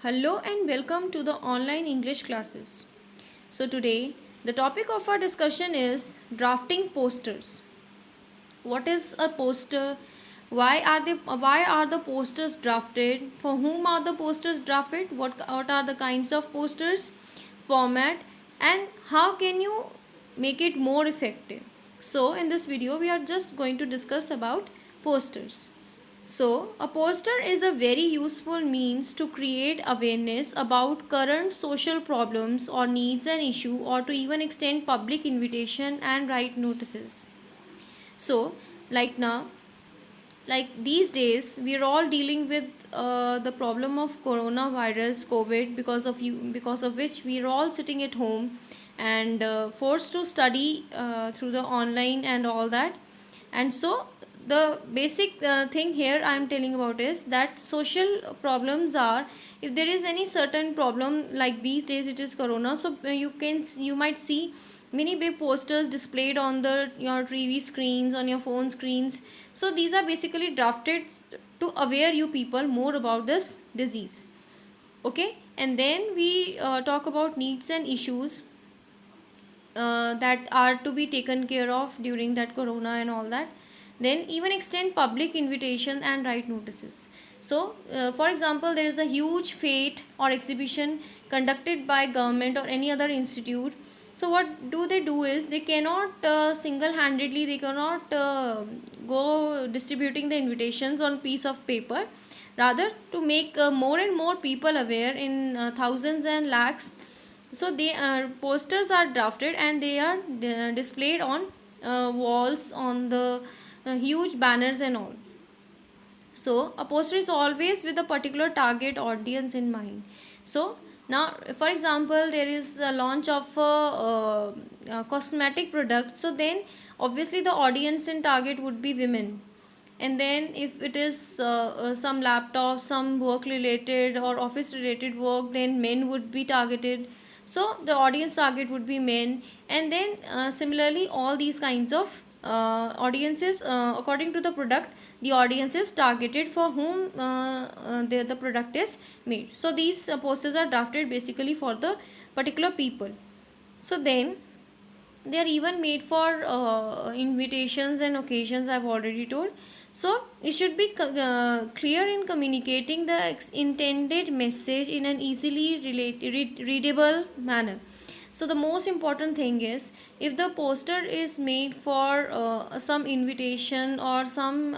Hello and welcome to the online English classes. So today the topic of our discussion is drafting posters. What is a poster? Why are the posters drafted? For whom are the posters drafted? What are the kinds of posters? Format and how can you make it more effective? So in this video we are just going to discuss about posters. So, a poster is a very useful means to create awareness about current social problems or needs an issue or to even extend public invitation and write notices. So, like now, like these days, we are all dealing with the problem of coronavirus, COVID, because of which we are all sitting at home and forced to study through the online and all that. And so the basic thing here I am telling about is that social problems are, if there is any certain problem, like these days it is corona, so you might see many big posters displayed on your TV screens, on your phone screens. So these are basically drafted to aware you people more about this disease. Okay, and then we talk about needs and issues that are to be taken care of during that corona and all that. Then even extend public invitation and write notices. So for example, there is a huge fete or exhibition conducted by government or any other institute. So what do is they cannot single handedly, they cannot go distributing the invitations on piece of paper. Rather, to make more and more people aware in thousands and lakhs, so they posters are drafted and they are displayed on walls, on the huge banners and all. So a poster is always with a particular target audience in mind. So now, for example, there is a launch of a cosmetic product, so then obviously the audience and target would be women. And then if it is some laptop, some work related or office related work, then men would be targeted. So the audience target would be men. And then similarly all these kinds of audiences, according to the product, the audience is targeted for whom the product is made. So these posters are drafted basically for the particular people. So then they are even made for invitations and occasions, I've already told. So it should be clear in communicating the intended message in an easily readable manner. So the most important thing is, if the poster is made for some invitation or some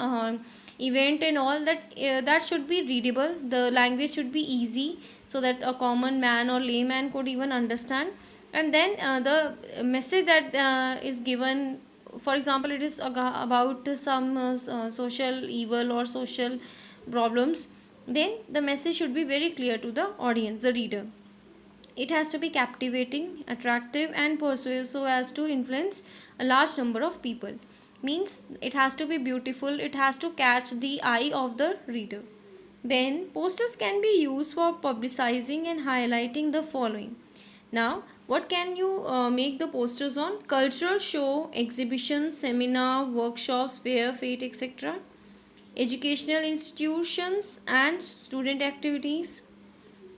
event and all that, that should be readable, the language should be easy so that a common man or layman could even understand. And then the message that is given, for example, it is about some social evil or social problems, then the message should be very clear to the audience, the reader. It has to be captivating, attractive, and persuasive so as to influence a large number of people. Means it has to be beautiful, it has to catch the eye of the reader. Then posters can be used for publicizing and highlighting the following. Now, what can you make the posters on? Cultural show, exhibition, seminar, workshops, fair, fete, etc. Educational institutions and student activities,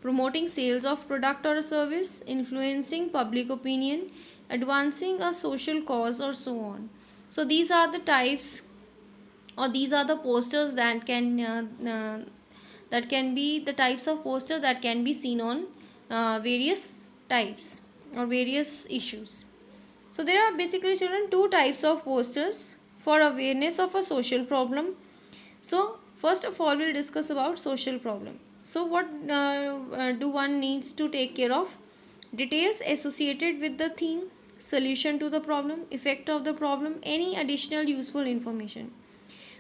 promoting sales of product or a service, influencing public opinion, advancing a social cause, or so on. So these are the types, or these are the posters that can be the types of posters that can be seen on various types or various issues. So there are basically, children, two types of posters for awareness of a social problem. So first of all, we'll discuss about social problem. So what do one needs to take care of? Details associated with the theme, solution to the problem, effect of the problem, any additional useful information.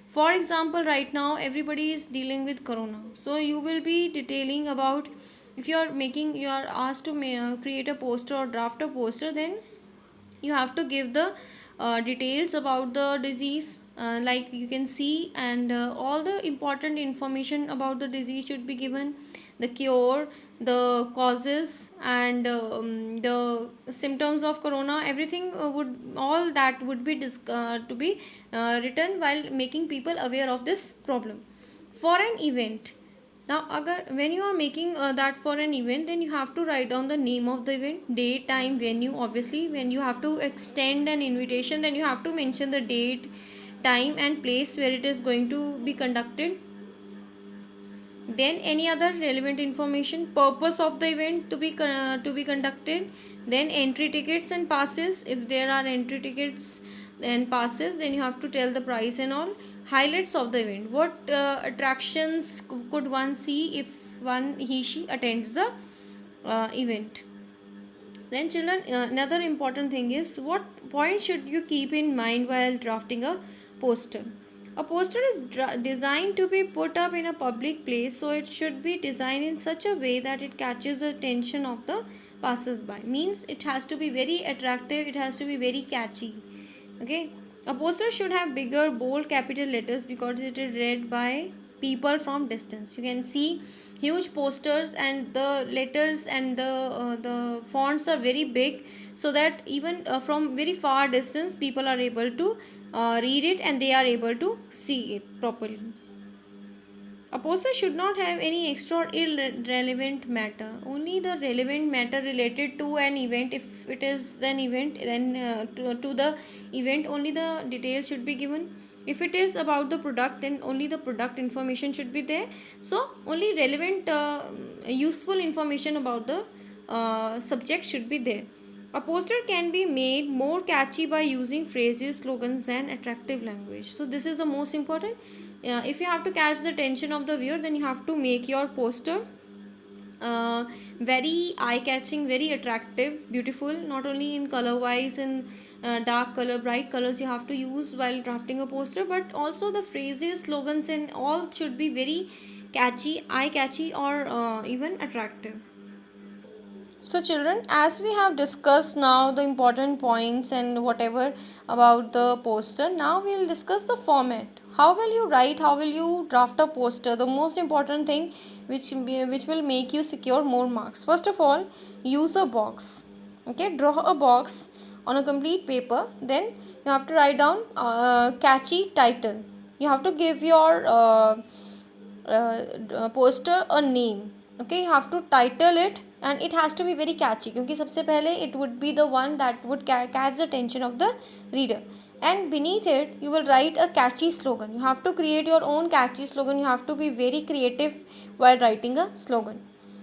For example, right now everybody is dealing with corona, so you will be detailing about, if you are asked to create a poster or draft a poster, then you have to give the details about the disease, like you can see, and all the important information about the disease should be given, the cure, the causes, and the symptoms of corona, everything would all that would be to be written while making people aware of this problem. For an event, Now when you are making that for an event, then you have to write down the name of the event, date, time, venue. Obviously when you have to extend an invitation, then you have to mention the date, time and place where it is going to be conducted. Then any other relevant information, purpose of the event to be conducted. Then entry tickets and passes, if there are entry tickets and passes, then you have to tell the price and all. Highlights of the event, what attractions could one see if he she attends the event. Then children, another important thing is, what point should you keep in mind while drafting a poster. A poster is designed to be put up in a public place, so it should be designed in such a way that it catches the attention of the passers-by. Means it has to be very attractive, it has to be very catchy. Okay, a poster should have bigger bold capital letters because it is read by people from distance. You can see huge posters and the letters and the fonts are very big, so that even from very far distance people are able to read it and they are able to see it properly. A poster should not have any extra or irrelevant matter. Only the relevant matter related to an event. If it is an event, then to the event only the details should be given. If it is about the product, then only the product information should be there. So only relevant useful information about the subject should be there. A poster can be made more catchy by using phrases, slogans and attractive language. So this is the most important. If you have to catch the attention of the viewer, then you have to make your poster very eye-catching, very attractive, beautiful, not only in color-wise and dark color, bright colors you have to use while drafting a poster, but also the phrases, slogans and all should be very catchy, eye-catchy or even attractive. So children, as we have discussed now the important points and whatever about the poster, now we will discuss the format. How will you write, how will you draft a poster? The most important thing which will make you secure more marks. First of all, use a box. Okay, draw a box on a complete paper. Then you have to write down catchy title. You have to give your poster a name. Okay, you have to title it and it has to be very catchy, क्योंकि सबसे पहले it would be the one that would catch the attention of the reader. And beneath it you will write a catchy slogan. You have to create your own catchy slogan. You have to be very creative while writing a slogan.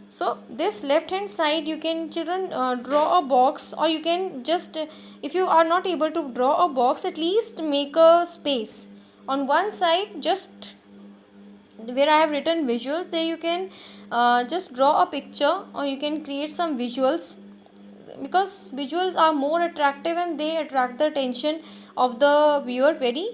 So this left hand side you can, children, draw a box, or you can just if you are not able to draw a box, at least make a space on one side, just where I have written visuals. There you can just draw a picture or you can create some visuals, because visuals are more attractive and they attract the attention of the viewer very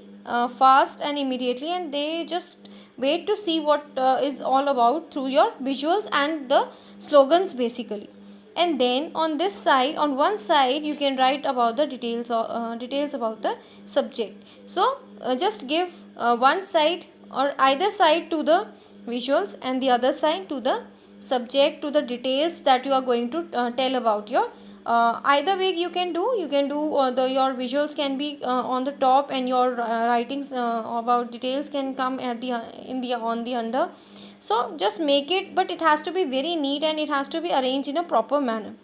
fast and immediately, and they just wait to see what is all about through your visuals and the slogans basically. And then on this side, on one side, you can write about the details about the subject. So just give one side or either side to the visuals and the other side to the subject, to the details that you are going to tell about your either way you can do your visuals can be on the top, and your writings about details can come at the on the under. So just make it, but it has to be very neat and it has to be arranged in a proper manner.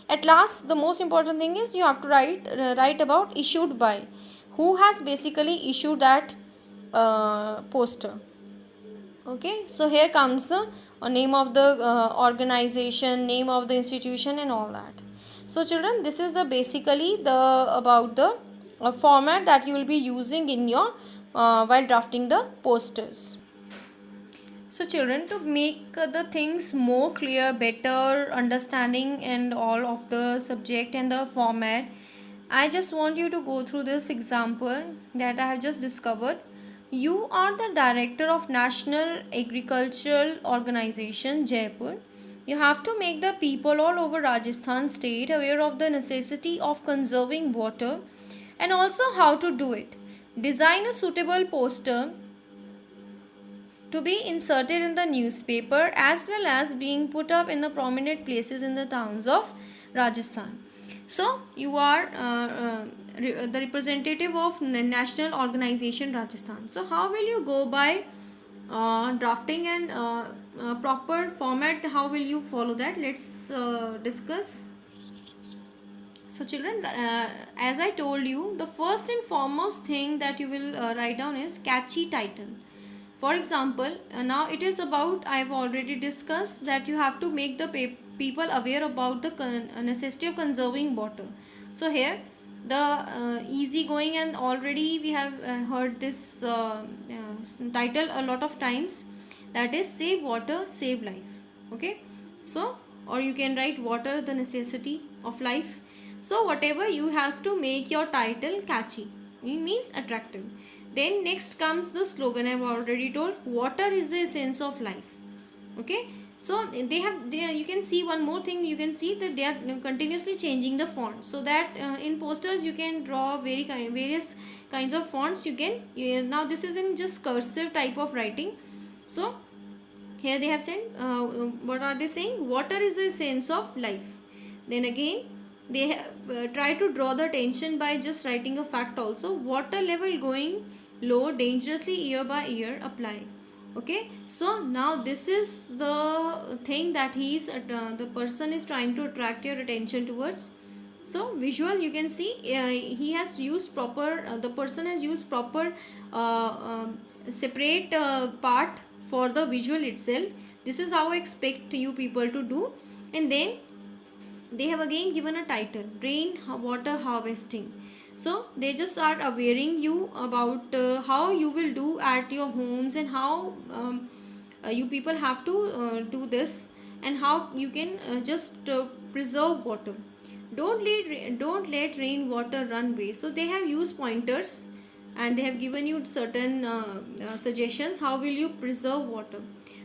At last, the most important thing is you have to write about issued by, who has basically issued that poster. Okay, so here comes the name of the organization, name of the institution and all that. So children, this is basically the about the format that you will be using in your while drafting the posters. So children, to make the things more clear, better understanding and all of the subject and the format, I just want you to go through this example that I have just discovered. You are the director of National Agricultural Organization, Jaipur. You have to make the people all over Rajasthan state aware of the necessity of conserving water and also how to do it. Design a suitable poster to be inserted in the newspaper as well as being put up in the prominent places in the towns of Rajasthan. So you are the representative of National Organization Rajasthan. So how will you go by drafting an proper format, how will you follow that? Let's discuss. So children, as I told you, the first and foremost thing that you will write down is catchy title. For example, now it is about, I have already discussed that you have to make the people aware about the necessity of conserving water. So here the easy going, and already we have heard this title a lot of times, that is save water save life. Okay, so or you can write water the necessity of life. So whatever, you have to make your title catchy, it means attractive. Then next comes the slogan. I've already told, water is the essence of life. Okay, so you can see one more thing, you can see that they are continuously changing the font, so that in posters you can draw various kinds of fonts. Now this is in just cursive type of writing. So here they have said, what are they saying? Water is the essence of life. Then again they have try to draw the attention by just writing a fact also. Water level going low dangerously year by year apply. Okay, so now this is the thing that the person is trying to attract your attention towards. So visual, you can see he has used proper the person has used proper separate part for the visual itself. This is how I expect you people to do. And then they have again given a title, rain water harvesting. So they just are awareing you about how you will do at your homes, and how you people have to do this, and how you can just preserve water. Don't let rain water run waste. So they have used pointers, and they have given you certain suggestions how will you preserve water.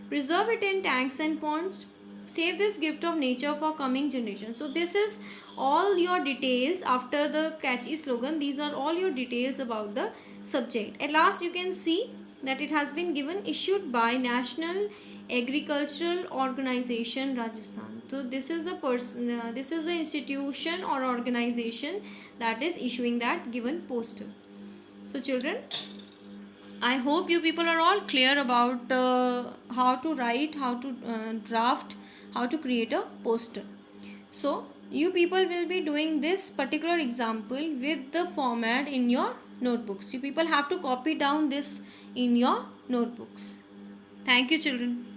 Preserve it in tanks and ponds. Save this gift of nature for coming generations. So this is all your details after the catchy slogan. These are all your details about the subject. At last you can see that it has been given, issued by National Agricultural Organization Rajasthan. So this is the institution or organization that is issuing that given poster. So children, I hope you people are all clear about how to write, how to draft, how to create a poster. So you people will be doing this particular example with the format in your notebooks. You people have to copy down this in your notebooks. Thank you children.